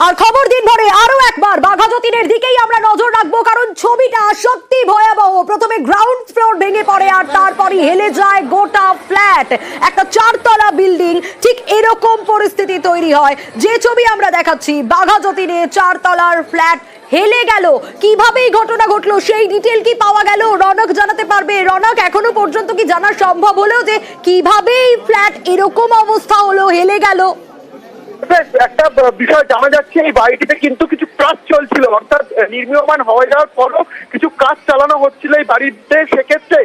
আর খবর দিন ভরে আরো একবার বাঘাযতীনের দিকেই আমরা নজর রাখবো, কারণ ছবিটা সত্যি ভয়াবহ। প্রথমে গ্রাউন্ড ফ্লোর ভেঙে পড়ে আর তারপরই হেলে যায় গোটা ফ্ল্যাট। একটা 4 তলা বিল্ডিং, ঠিক এরকম পরিস্থিতি তৈরি হয়। যে ছবি আমরা দেখাচ্ছি, বাঘাযতীনে 4 তলার ফ্ল্যাট হেলে গেল। কিভাবে এই ঘটনা ঘটলো সেই ডিটেল কি পাওয়া গেল? রনক জানাতে পারবে। রনক, এখনো পর্যন্ত কি জানা সম্ভব হলো যে কিভাবে এই ফ্ল্যাট এরকম অবস্থা হলো, হেলে গেল? একটা বিষয় জানা যাচ্ছে, এই বাড়িটিতে কিন্তু কিছু কাজ চলছিল, অর্থাৎ নির্মীয়মান হয়ে যাওয়ার পরও কিছু কাজ চালানো হচ্ছিল এই বাড়িতে। সেক্ষেত্রে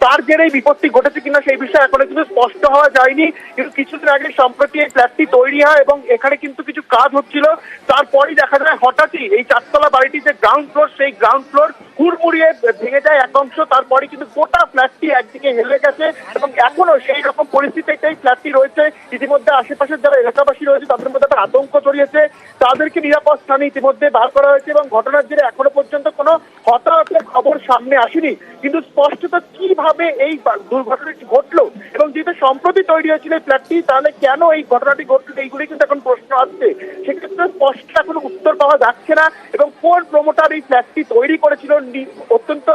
তার জেরেই বিপত্তি ঘটেছে কিনা সেই বিষয়ে এখনো কিন্তু স্পষ্ট হওয়া যায়নি। কিন্তু কিছুদিন আগে সম্প্রতি এই ফ্ল্যাটটি তৈরি হয় এবং এখানে কিন্তু কিছু কাজ হচ্ছিল। তারপরই দেখা যায় হঠাৎই এই 4 তলা বাড়িটি যে গ্রাউন্ড ফ্লোর, সেই গ্রাউন্ড ফ্লোর হুড়মুড়িয়ে ভেঙে যায় এক অংশ। তারপরে কিন্তু গোটা ফ্ল্যাটটি একদিকে হেলে গেছে এবং এখনো সেই রকম পরিস্থিতিতেই ফ্ল্যাটটি রয়েছে। ইতিমধ্যে আশেপাশের যারা এলাকাবাসী রয়েছে তাদের মধ্যে একটা আতঙ্ক ছড়িয়েছে। তাদেরকে নিরাপদ স্থানে ইতিমধ্যে বার করা হয়েছে এবং ঘটনার জেরে এখনো পর্যন্ত কোনো হতাহতের খবর সামনে আসেনি। কিন্তু স্পষ্টত কিভাবে এই দুর্ঘটনাটি ঘটলো এবং যেহেতু সম্প্রতি তৈরি হয়েছিল এই ফ্ল্যাটটি, তাহলে কেন এই ঘটনাটি ঘটলো, এইগুলি কিন্তু এখন প্রশ্ন আসছে। সেক্ষেত্রে স্পষ্ট এখনো উত্তর পাওয়া যাচ্ছে না। এবং কোন প্রমোটার এই ফ্ল্যাটটি তৈরি করেছিল, অত্যন্ত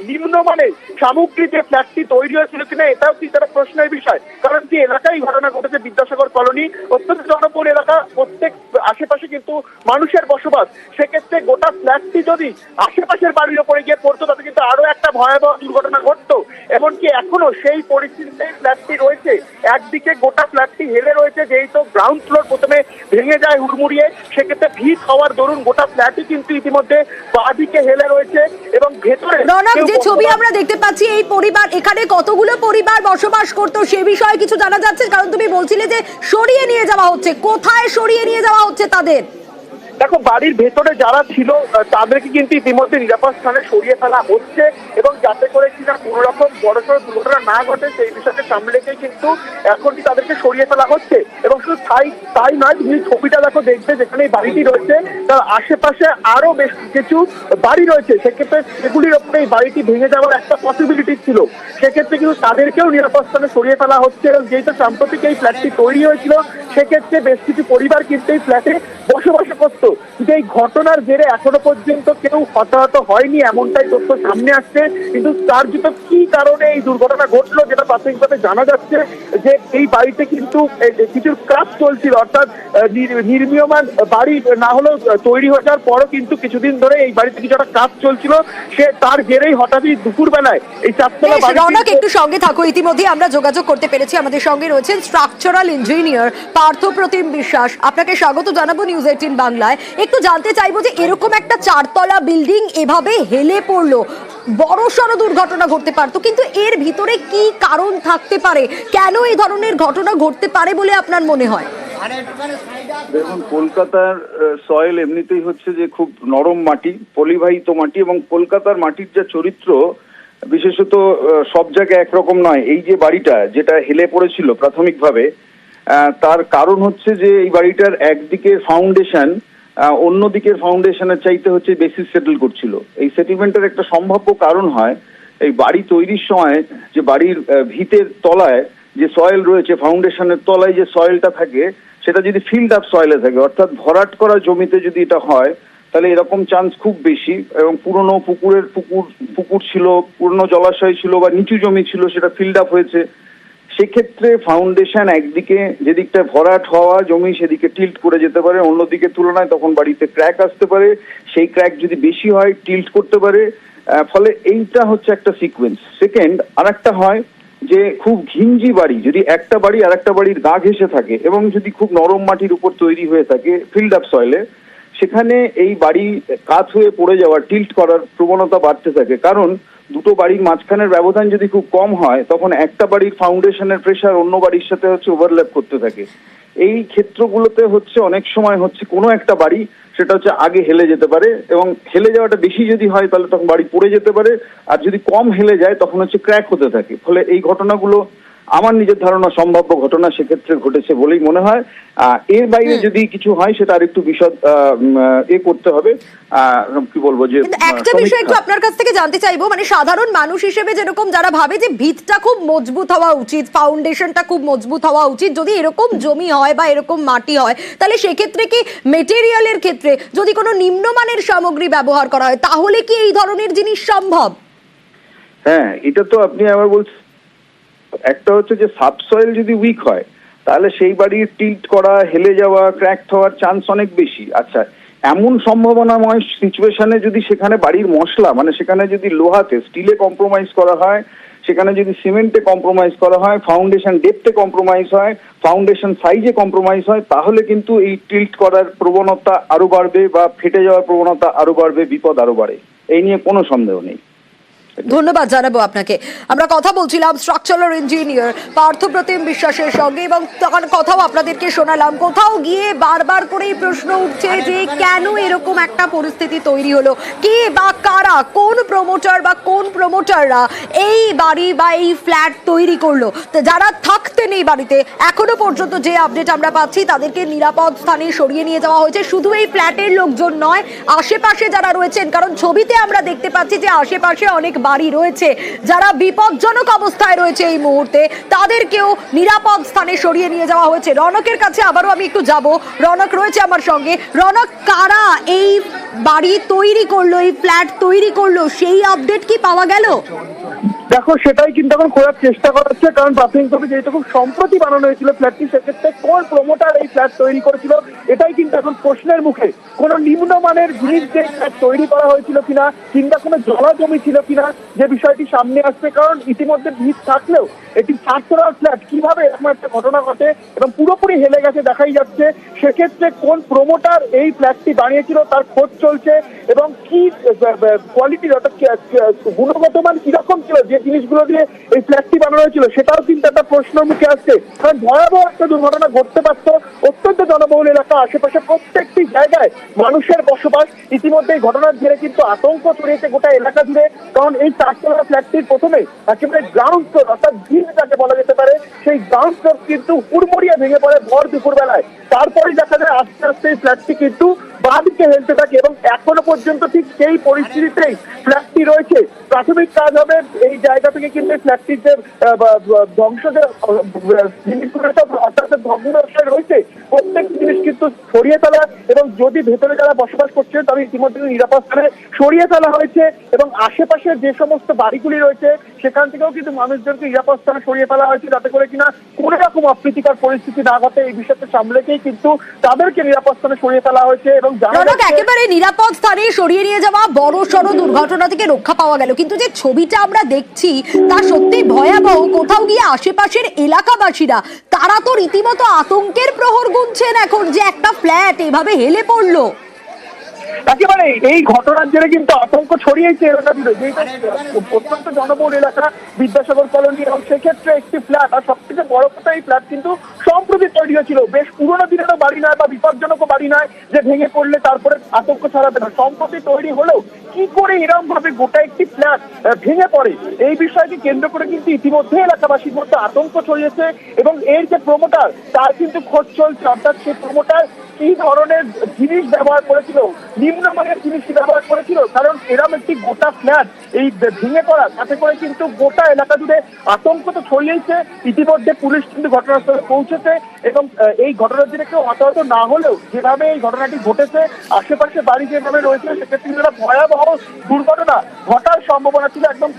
নিম্নমানের সামগ্রী যে ফ্ল্যাটটি তৈরি হয়েছিল কিনা, এটাও কি তারা প্রশ্নের বিষয়। কারণ যে এলাকায় ঘটনা ঘটেছে, বিদ্যাসাগর কলোনি, অত্যন্ত জনবহুল এলাকা, প্রত্যেক আশেপাশে কিন্তু মানুষের বসবাস। সেক্ষেত্রে গোটা ফ্ল্যাটটি যদি আশেপাশের বাড়ির উপরে গিয়ে পড়তো, তাতে কিন্তু আরো একটা ভয়াবহ দুর্ঘটনা ঘটতো। এমনকি এখনো সেই পরিস্থিতিতে ফ্ল্যাটটি রয়েছে। একদিকে গোটা ফ্ল্যাটটি হেলে রয়েছে, যেহেতু গ্রাউন্ড ফ্লোর প্রথমে ভেঙে যায় হুড়মুড়িয়ে, সেক্ষেত্রে ভিত হওয়ার দরুন গোটা ফ্ল্যাটই কিন্তু ইতিমধ্যে বাঁদিকে হেলে রয়েছে এবং ভেতরে। রনক, যে ছবি আমরা দেখতে পাচ্ছি, এই পরিবার, এখানে কতগুলো পরিবার বসবাস করতো সে বিষয়ে কিছু জানা যাচ্ছে? কারণ তুমি বলছিলে যে সরিয়ে নিয়ে যাওয়া হচ্ছে, কোথায় সরিয়ে নিয়ে যাওয়া হচ্ছে তাদের? দেখো, বাড়ির ভেতরে যারা ছিল তাদেরকে কিন্তু ইতিমধ্যে নিরাপদ স্থানে সরিয়ে ফেলা হচ্ছে এবং যাতে করে কিনা কোনো রকম বড়সড় দুর্ঘটনা না ঘটে সেই বিষয়কে সামনে রেখে কিন্তু এখনই তাদেরকে সরিয়ে ফেলা হচ্ছে। এবং শুধু তাই নয়, তুমি ছবিটা দেখো, দেখবে যেখানে এই বাড়িটি রয়েছে তার আশেপাশে আরো বেশ কিছু বাড়ি রয়েছে। সেক্ষেত্রে সেগুলির ওপরে এই বাড়িটি ভেঙে যাওয়ার একটা পসিবিলিটি ছিল। সেক্ষেত্রে কিন্তু তাদেরকেও নিরাপদ স্থানে সরিয়ে ফেলা হচ্ছে। এবং যেহেতু সাম্প্রতিক এই ফ্ল্যাটটি তৈরি হয়েছিল, সেক্ষেত্রে বেশ কিছু পরিবার কিন্তু এই ফ্ল্যাটে বসবাস করতো। কিন্তু এই ঘটনার জেরে এখনো পর্যন্ত কেউ হতাহত হয়নি এমনটাই তথ্য সামনে আসছে। কিন্তু তার জন্য কি কারণে এই দুর্ঘটনা ঘটলো, যেটা প্রাথমিকভাবে জানা যাচ্ছে যে এই বাড়িতে কিন্তু কিছু কাজ চলছিল, অর্থাৎ নির্মীয়মান বাড়ি না হলেও তৈরি হয়ে যাওয়ার পরও কিন্তু কিছুদিন ধরে এই বাড়িতে কিছু একটা কাজ চলছিল। সে তার জেরেই হঠাৎই দুপুর বেলায় এই 4 তলা বাড়ি। রনক, একটু সঙ্গে থাকো। ইতিমধ্যে আমরা যোগাযোগ করতে পেরেছি, আমাদের সঙ্গে রয়েছেন স্ট্রাকচারাল ইঞ্জিনিয়ার পার্থপ্রতিম বিশ্বাস। আপনাকে স্বাগত জানাবো নিউজ 18 বাংলায়। একটু জানতে চাইবো যে এরকম একটা 4 তলা বিল্ডিং এভাবে হেলে পড়লো, বড়সড় দুর্ঘটনা ঘটতে পারতো, কিন্তু এর ভিতরে কি কারণ থাকতে পারে? কেন এই ধরনের ঘটনা ঘটতে পারে বলে আপনার মনে হয়? দেখুন, কলকাতার সয়েল এমনিতেই হচ্ছে যে খুব নরম মাটি, পলিবাহিত মাটি, এবং কলকাতার মাটির যা চরিত্র বিশেষত সব জায়গায় একরকম নয়। এই যে বাড়িটা যেটা হেলে পড়েছিল প্রাথমিকভাবে, তার কারণ হচ্ছে যে এই বাড়িটার একদিকে ফাউন্ডেশন অন্য দিকের ফাউন্ডেশনের চাইতে হচ্ছে বেসিস সেটেল করছিল। এই সেটেলমেন্টের একটা সম্ভাব্য কারণ হয় এই বাড়ি তৈরির সময় যে বাড়ির ভিতের তলায় যে সয়েল রয়েছে, ফাউন্ডেশনের তলায় যে সয়েলটা থাকে, সেটা যদি ফিল্ড আপ সয়েলে থাকে, অর্থাৎ ভরাট করা জমিতে যদি এটা হয়, তাহলে এরকম চান্স খুব বেশি। এবং পুরনো পুকুর ছিল, পুরনো জলাশয় ছিল বা নিচু জমি ছিল, সেটা ফিল্ড আপ হয়েছে। সেক্ষেত্রে ফাউন্ডেশন একদিকে যেদিকটা ভরাট হওয়া জমি সেদিকে টিল্ট করে যেতে পারে, অন্যদিকে তুলনায় তখন বাড়িতে ক্র্যাক আসতে পারে। সেই ক্র্যাক যদি বেশি হয় টিল্ট করতে পারে। ফলে এইটা হচ্ছে একটা সিকোয়েন্স। সেকেন্ড, আরেকটা হয় যে খুব ঘিঞ্জি বাড়ি, যদি একটা বাড়ি আর একটা বাড়ির গা ঘেঁষে থাকে এবং যদি খুব নরম মাটির উপর তৈরি হয়ে থাকে ফিল্ড আপ সয়েলে, সেখানে এই বাড়ি কাত হয়ে পড়ে যাওয়া, টিল্ট করার প্রবণতা বাড়তে থাকে। কারণ দুটো বাড়ির মাঝখানের ব্যবধান যদি খুব কম হয়, তখন একটা বাড়ির ফাউন্ডেশনের প্রেসার অন্য বাড়ির সাথে হচ্ছে ওভারল্যাপ করতে থাকে। এই ক্ষেত্রগুলোতে হচ্ছে অনেক সময় হচ্ছে কোনো একটা বাড়ি সেটা হচ্ছে আগে হেলে যেতে পারে, এবং হেলে যাওয়াটা বেশি যদি হয় তাহলে তখন বাড়ি পড়ে যেতে পারে, আর যদি কম হেলে যায় তখন হচ্ছে ক্র্যাক হতে থাকে। ফলে এই ঘটনাগুলো আমার নিজের ধারণা সম্ভাব্য ঘটনা সেক্ষেত্রে ঘটেছে বলেই মনে হয়। এর বাইরে যদি কিছু হয় সেটা আর একটু বিশদ করতে হবে। কি বলবো যে একটা বিষয় একটু আপনার কাছ থেকে জানতে চাইবো, মানে সাধারণ মানুষ হিসেবে যেরকম যারা ভাবে যে ভিতটা খুব মজবুত হওয়া উচিত, ফাউন্ডেশনটা খুব মজবুত হওয়া উচিত, যদি এরকম জমি হয় বা এরকম মাটি হয় তাহলে সেক্ষেত্রে কি মেটেরিয়ালের ক্ষেত্রে যদি কোনো নিম্নমানের সামগ্রী ব্যবহার করা হয় তাহলে কি এই ধরনের জিনিস সম্ভব? হ্যাঁ, এটা তো আপনি আবার বলছেন, একটা হচ্ছে যে সাবসয়েল যদি উইক হয় তাহলে সেই বাড়ির টিল্ট করা, হেলে যাওয়া, ক্র্যাক হওয়ার চান্স অনেক বেশি। আচ্ছা, এমন সম্ভাবনাময় সিচুয়েশনে যদি সেখানে বাড়ির মশলা, মানে সেখানে যদি লোহাতে, স্টিলে কম্প্রোমাইজ করা হয়, সেখানে যদি সিমেন্টে কম্প্রোমাইজ করা হয়, ফাউন্ডেশন ডেপথে কম্প্রোমাইজ হয়, ফাউন্ডেশন সাইজে কম্প্রোমাইজ হয়, তাহলে কিন্তু এই টিল্ট করার প্রবণতা আরো বাড়বে বা ফেটে যাওয়ার প্রবণতা আরো বাড়বে, বিপদ আরো বাড়ে। এই নিয়ে কোনো সন্দেহ নেই। ধন্যবাদ জানাবো আপনাকে। আমরা কথা বলছিলাম স্ট্রাকচারাল ইঞ্জিনিয়ার পার্থপ্রতিম বিশ্বাসের সঙ্গে এবং তখন কথাও আপনাদেরকে শোনালাম। কোথাও গিয়ে বারবার করেই প্রশ্ন উঠছে যে কেন এরকম একটা পরিস্থিতি তৈরি হলো, কে বা কারা, কোন প্রমোটার বা কোন প্রমোটাররা এই বাড়ি বা এই ফ্ল্যাট তৈরি করলো। তো যারা থাকতেন এই বাড়িতে এখনো পর্যন্ত যে আপডেট আমরা পাচ্ছি তাদেরকে নিরাপদ স্থানে সরিয়ে নিয়ে যাওয়া হয়েছে। শুধু এই ফ্ল্যাটের লোকজন নয়, আশেপাশে যারা রয়েছেন, কারণ ছবিতে আমরা দেখতে পাচ্ছি যে আশেপাশে অনেক বাড়ি রয়েছে যারা বিপজ্জনক অবস্থায় রয়েছে এই মুহূর্তে, তাদেরকেও নিরাপদ স্থানে সরিয়ে নিয়ে যাওয়া হয়েছে। রনকের কাছে আবারও আমি একটু যাব, রনক রয়েছে আমার সঙ্গে। রনক, কারা এই বাড়ি তৈরি করলো, এই ফ্ল্যাট তৈরি করলো, সেই আপডেট কি পাওয়া গেল? দেখো, সেটাই কিন্তু এখন খোঁজার চেষ্টা করা হচ্ছে, কারণ প্রাথমিকভাবে যেহেতু খুব সম্প্রতি বানানো হয়েছিল ফ্ল্যাটটি, সেক্ষেত্রে কোন প্রমোটার এই ফ্ল্যাট তৈরি করেছিল এটাই কিন্তু এখন প্রশ্নের মুখে। কোনো নিম্নমানের জিনিস যে ফ্ল্যাট তৈরি করা হয়েছিল কিনা, কিংবা কোনো জলা জমি ছিল কিনা, যে বিষয়টি সামনে আসছে। কারণ ইতিমধ্যে ভিত থাকলেও এটি চারতলার ফ্ল্যাট, কিভাবে এরকম একটা ঘটনা ঘটে এবং পুরোপুরি হেলে গেছে দেখাই যাচ্ছে। সেক্ষেত্রে কোন প্রমোটার এই ফ্ল্যাটটি বানিয়েছিল তার খোঁজ চলছে এবং কি কোয়ালিটির, অর্থাৎ গুণগত মান কিরকম ছিল যে জিনিসগুলো দিয়ে এই ফ্ল্যাটটি বানানো হয়েছিল, সেটাও কিন্তু একটা প্রশ্নের মুখে আসছে। কারণ ভয়াবহ একটা দুর্ঘটনা ঘটতে পারত। অত্যন্ত জনবহুল এলাকা, আশেপাশে প্রত্যেকটি জায়গায় মানুষের বসবাস। ইতিমধ্যে এই ঘটনার জেরে কিন্তু আতঙ্ক ছড়িয়েছে গোটা এলাকা জুড়ে। কারণ এই চারতলা ফ্ল্যাটটির প্রথমে একেবারে গ্রাউন্ড ফ্লোর, অর্থাৎ ভিত যাকে বলা যেতে পারে, সেই গ্রাউন্ড ফ্লোর কিন্তু হুড়মুড়িয়ে ভেঙে পড়ে ভর দুপুর বেলায়। তারপরে দেখা যায় আস্তে আস্তে এই ফ্ল্যাটটি কিন্তু বাদিকে হেলতে থাকে এবং এখনো পর্যন্ত ঠিক সেই পরিস্থিতিতেই ফ্ল্যাটটি রয়েছে। প্রাথমিক কাজ হবে এই জায়গা থেকে কিন্তু ফ্ল্যাটটির যে ধ্বংস যে জিনিসগুলো অর্থাৎ ধ্বংসাবশেষ রয়েছে, প্রত্যেকটি জিনিস কিন্তু সরিয়ে ফেলা এবং যদি ভেতরে যারা বসবাস করছে তাদের ইতিমধ্যে নিরাপদ স্থানে সরিয়ে ফেলা হয়েছে এবং আশেপাশে যে সমস্ত বাড়িগুলি রয়েছে সেখান থেকেও কিন্তু মানুষজনকে নিরাপদ স্থানে সরিয়ে ফেলা হয়েছে, যাতে করে কিনা কোনো রকম অপ্রীতিকর পরিস্থিতি না ঘটে। এই বিষয়টা সামনে রেখেই কিন্তু তাদেরকে নিরাপদ স্থানে সরিয়ে ফেলা হয়েছে এবং একেবারে নিরাপদ স্থানে সরিয়ে নিয়ে যাওয়া বড় সড় দুর্ঘটনা থেকে রক্ষা পাওয়া গেল। কিন্তু যে ছবিটা আমরা দেখছি তা সত্যি ভয়াবহ। কোথাও গিয়ে আশেপাশের এলাকাবাসীরা তারা তো রীতিমতো আতঙ্কের প্রহর গুনছেন এখন, যে একটা ফ্ল্যাট এভাবে হেলে পড়লো। একেবারে এই ঘটনার জেরে কিন্তু আতঙ্ক ছড়িয়েছে এলাকা জুড়ে, যেটা অত্যন্ত জনবহুল এলাকা বিদ্যাসাগর কলোনি, এবং সেক্ষেত্রে একটি ফ্ল্যাট। আর সব থেকে বড় কথা, এই ফ্ল্যাট কিন্তু সম্প্রতি তৈরি হয়েছিল, বেশ পুরোনো দিনেরও বাড়ি নয় বা বিপজ্জনক বাড়ি নয় যে ভেঙে পড়লে তারপরে আতঙ্ক ছড়াবে না। সম্প্রতি তৈরি হলেও কি করে এরকম ভাবে গোটা একটি ফ্ল্যাট ভেঙে পড়ে, এই বিষয়কে কেন্দ্র করে কিন্তু ইতিমধ্যে এলাকাবাসীর মধ্যে আতঙ্ক ছড়িয়েছে এবং এর যে প্রমোটার তার কিন্তু খোঁজ চলছে। অর্থাৎ সেই প্রমোটার কি ধরনের জিনিস ব্যবহার করেছিল, নিম্নমানের জিনিস ব্যবহার করেছিল। কারণ এরকম একটি গোটা ফ্ল্যাট এই ভেঙে পড়া, তাতে করে কিন্তু গোটা এলাকা জুড়ে আতঙ্ক তো ছড়িয়েছে। ইতিমধ্যে পুলিশ কিন্তু ঘটনাস্থলে পৌঁছেছে এবং এই ঘটনার জন্য কেউ হতাহত না হলেও যেভাবে এই ঘটনাটি ঘটেছে, আশেপাশে বাড়ি যেভাবে রয়েছে, সেক্ষেত্রে একটা ভয়াবহ দুর্ঘটনা ঘটার সম্ভাবনা ছিল। একদম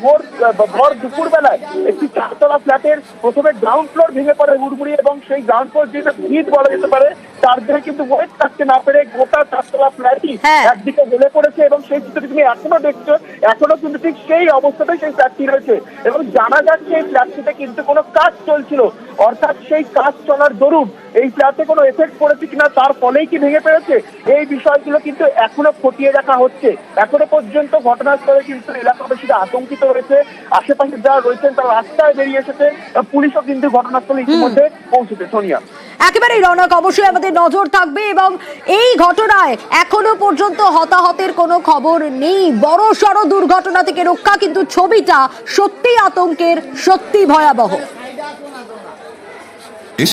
ভর দুপুর বেলায় একটি চারতলা ফ্ল্যাটের প্রথমে গ্রাউন্ড ফ্লোর ভেঙে পড়ে হুড়মুড়ি এবং সেই গ্রাউন্ড ফ্লোর যেটা ভিত বলা যেতে পারে, তার জন্য কিন্তু ওয়েট থাকতে না পেরে গোটা চারতলা ফ্ল্যাটই একদিকে হেলে পড়েছে এবং সেই চিত্রটি তুমি এখনো দেখছো। এখনো কিন্তু ঠিক সেই অবস্থাতেই সেই ফ্ল্যাটটি রয়েছে এবং জানা যাচ্ছে এই ফ্ল্যাটটিতে কিন্তু কোনো কাজ চলছিল, অর্থাৎ সেই কাজ চলার দরুন এই ফ্ল্যাটে কোনো এফেক্ট পড়েছে কিনা, তার ফলেই কি ভেঙে পড়েছে, এই বিষয়গুলো কিন্তু এখনো খতিয়ে দেখা হচ্ছে। এখনো পর্যন্ত ঘটনাস্থলে কিন্তু এলাকাবাসীরা আতঙ্কিত রয়েছে, আশেপাশে যারা রয়েছেন তারা রাস্তায় বেরিয়ে এসেছে, পুলিশও কিন্তু ঘটনাস্থলে ইতিমধ্যে পৌঁছেছে। সোনিয়া, একেবারেই রনক, অবশ্যই আমাদের নজর থাকবে এবং এই ঘটনায় এখনো পর্যন্ত হতাহতের কোনো খবর নেই। বড় সড় দুর্ঘটনা থেকে রক্ষা, কিন্তু ছবিটা সত্যি আতঙ্কের, সত্যি ভয়াবহ।